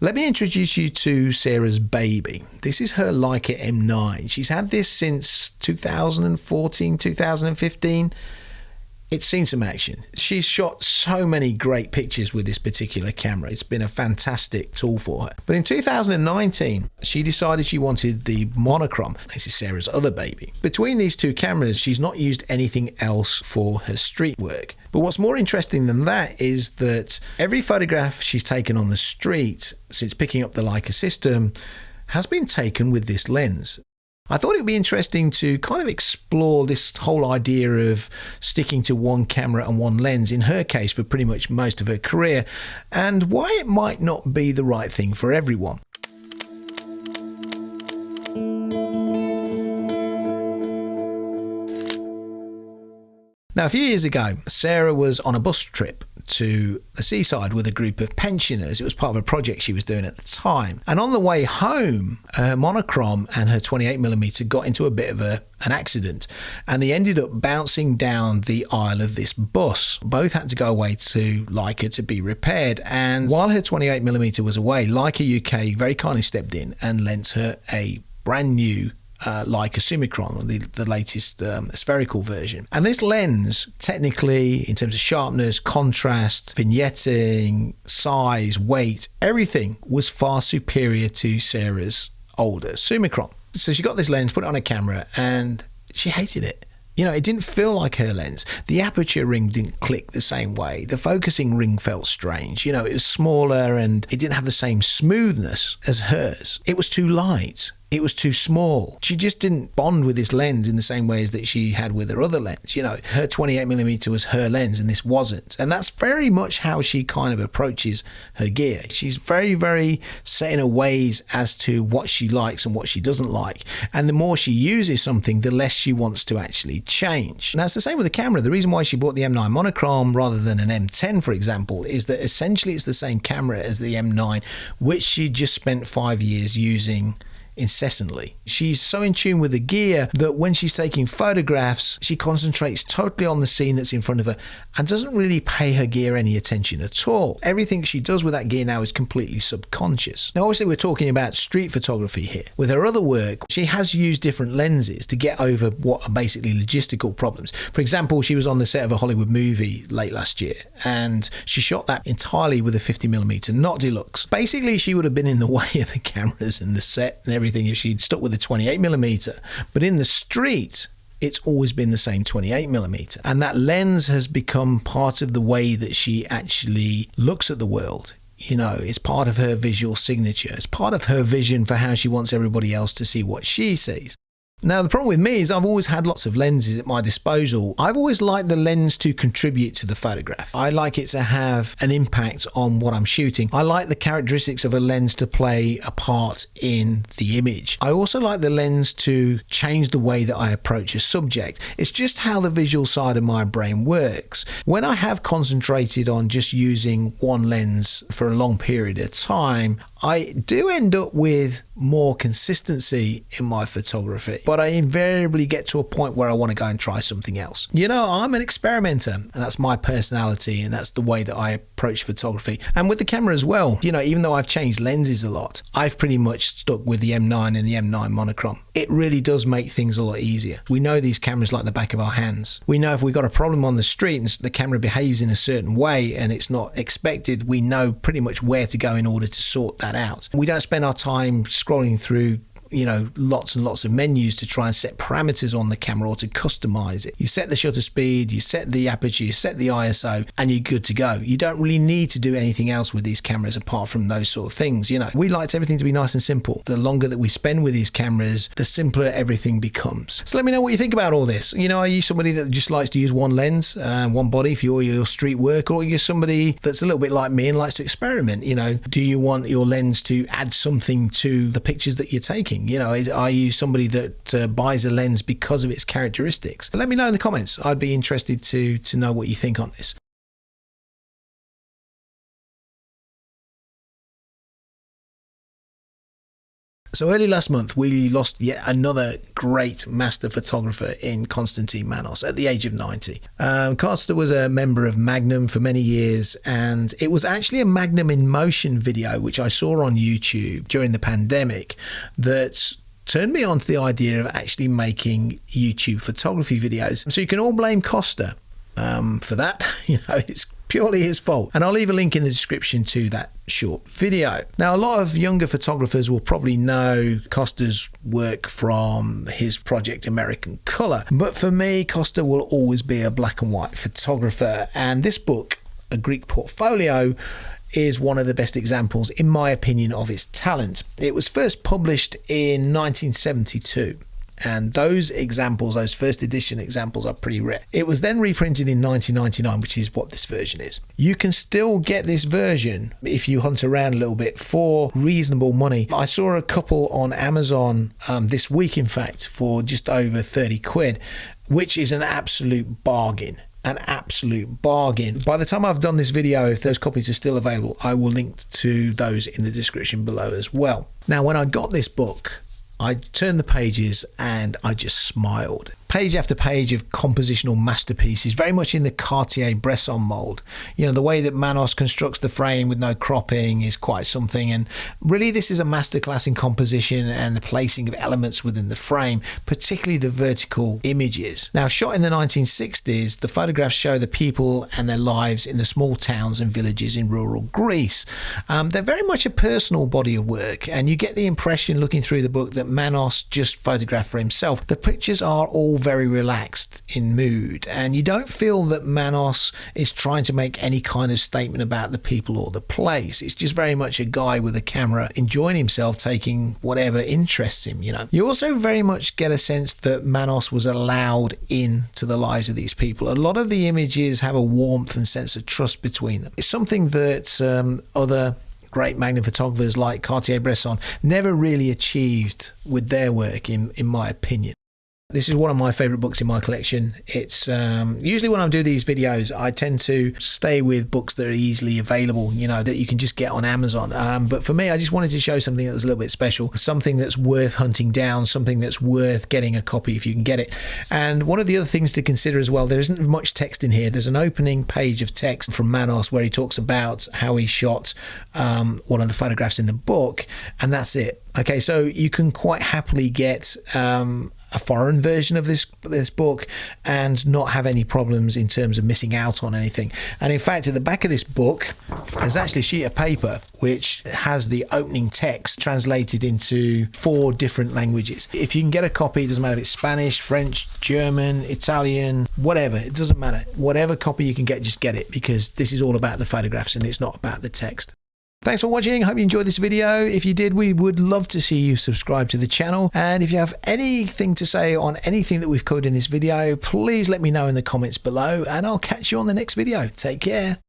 Let me introduce you to Sarah's baby. This is her Leica M9. She's had this since 2014, 2015. It's seen some action. She's shot so many great pictures with this particular camera. It's been a fantastic tool for her. But in 2019, she decided she wanted the monochrome. This is Sarah's other baby. Between these two cameras, she's not used anything else for her street work. But what's more interesting than that is that every photograph she's taken on the street since picking up the Leica system has been taken with this lens. I thought it would be interesting to kind of explore this whole idea of sticking to one camera and one lens, in her case for pretty much most of her career, and why it might not be the right thing for everyone. Now, a few years ago, Sarah was on a bus trip to the seaside with a group of pensioners. It was part of a project she was doing at the time. And on the way home, her monochrome and her 28mm got into a bit of an accident, and they ended up bouncing down the aisle of this bus. Both had to go away to Leica to be repaired. And while her 28mm was away, Leica UK very kindly stepped in and lent her a brand new Leica SilverChrome, the latest spherical version. And this lens, technically, in terms of sharpness, contrast, vignetting, size, weight, everything was far superior to Sarah's older SilverChrome. So she got this lens, put it on a camera, and she hated it. You know, it didn't feel like her lens. The aperture ring didn't click the same way. The focusing ring felt strange. You know, it was smaller and it didn't have the same smoothness as hers. It was too light. It was too small. She just didn't bond with this lens in the same ways that she had with her other lens. You know, her 28mm was her lens and this wasn't. And that's very much how she kind of approaches her gear. She's very, very set in her ways as to what she likes and what she doesn't like. And the more she uses something, the less she wants to actually change. And that's the same with the camera. The reason why she bought the M9 monochrome rather than an M10, for example, is that essentially it's the same camera as the M9, which she just spent 5 years using incessantly. She's so in tune with the gear that when she's taking photographs, she concentrates totally on the scene that's in front of her and doesn't really pay her gear any attention at all. Everything she does with that gear now is completely subconscious. Now, obviously, we're talking about street photography here. With her other work, she has used different lenses to get over what are basically logistical problems. For example, she was on the set of a Hollywood movie late last year, and she shot that entirely with a 50mm, not deluxe. Basically, she would have been in the way of the cameras and the set and everything if she'd stuck with a 28mm, but in the street it's always been the same 28mm, and that lens has become part of the way that she actually looks at the world. You know, it's part of her visual signature. It's part of her vision for how she wants everybody else to see what she sees. Now, the problem with me is I've always had lots of lenses at my disposal. I've always liked the lens to contribute to the photograph. I like it to have an impact on what I'm shooting. I like the characteristics of a lens to play a part in the image. I also like the lens to change the way that I approach a subject. It's just how the visual side of my brain works. When I have concentrated on just using one lens for a long period of time, I do end up with more consistency in my photography, but I invariably get to a point where I want to go and try something else. You know, I'm an experimenter, and that's my personality, and that's the way that I approach photography. And with the camera as well, you know, even though I've changed lenses a lot, I've pretty much stuck with the M9 and the M9 monochrome. It really does make things a lot easier. We know these cameras like the back of our hands. We know if we've got a problem on the street and the camera behaves in a certain way and it's not expected, we know pretty much where to go in order to sort that out. We don't spend our time scrolling through, you know, lots and lots of menus to try and set parameters on the camera or to customize it. You set the shutter speed, you set the aperture, you set the ISO, and you're good to go. You don't really need to do anything else with these cameras apart from those sort of things. You know, we like everything to be nice and simple. The longer that we spend with these cameras, the simpler everything becomes. So let me know what you think about all this. You know, are you somebody that just likes to use one lens, one body for your street work, or are you somebody that's a little bit like me and likes to experiment? You know, do you want your lens to add something to the pictures that you're taking? You know, are you somebody that buys a lens because of its characteristics? Let me know in the comments. I'd be interested to know what you think on this. So early last month, we lost yet another great master photographer in Constantine Manos at the age of 90. Costa was a member of Magnum for many years, and it was actually a Magnum in motion video, which I saw on YouTube during the pandemic, that turned me on to the idea of actually making YouTube photography videos. So you can all blame Costa for that. It's purely his fault. And I'll leave a link in the description to that short video. Now, a lot of younger photographers will probably know Costa's work from his project American Color. But for me, Costa will always be a black and white photographer. And this book, A Greek Portfolio, is one of the best examples, in my opinion, of its talent. It was first published in 1972. And those examples, those first edition examples, are pretty rare. It was then reprinted in 1999, which is what this version is. You can still get this version if you hunt around a little bit for reasonable money. I saw a couple on Amazon this week, in fact, for just over 30 quid, which is an absolute bargain. An absolute bargain. By the time I've done this video, if those copies are still available, I will link to those in the description below as well. Now, when I got this book, I turned the pages and I just smiled. Page after page of compositional masterpieces, very much in the Cartier-Bresson mold. The way that Manos constructs the frame with no cropping is quite something. And really, this is a masterclass in composition and the placing of elements within the frame, particularly the vertical images. Now, shot in the 1960s, the photographs show the people and their lives in the small towns and villages in rural Greece. They're very much a personal body of work, and you get the impression looking through the book that Manos just photographed for himself. The pictures are all very relaxed in mood, and you don't feel that Manos is trying to make any kind of statement about the people or the place. It's just very much a guy with a camera enjoying himself, taking whatever interests him. You also very much get a sense that Manos was allowed into the lives of these people. A lot of the images have a warmth and sense of trust between them. It's something that other great Magnum photographers like Cartier-Bresson never really achieved with their work, in my opinion. This is one of my favorite books in my collection. It's usually when I do these videos, I tend to stay with books that are easily available, that you can just get on Amazon. But for me, I just wanted to show something that was a little bit special, something that's worth hunting down, something that's worth getting a copy if you can get it. And one of the other things to consider as well, there isn't much text in here. There's an opening page of text from Manos where he talks about how he shot one of the photographs in the book, and that's it. Okay, so you can quite happily get a foreign version of this book and not have any problems in terms of missing out on anything. And in fact, at the back of this book, there's actually a sheet of paper which has the opening text translated into 4 different languages. If you can get a copy, it doesn't matter if it's Spanish, French, German, Italian, whatever, it doesn't matter. Whatever copy you can get, just get it, because this is all about the photographs and it's not about the text. Thanks for watching. Hope you enjoyed this video. If you did, we would love to see you subscribe to the channel. And if you have anything to say on anything that we've covered in this video, please let me know in the comments below, and I'll catch you on the next video. Take care.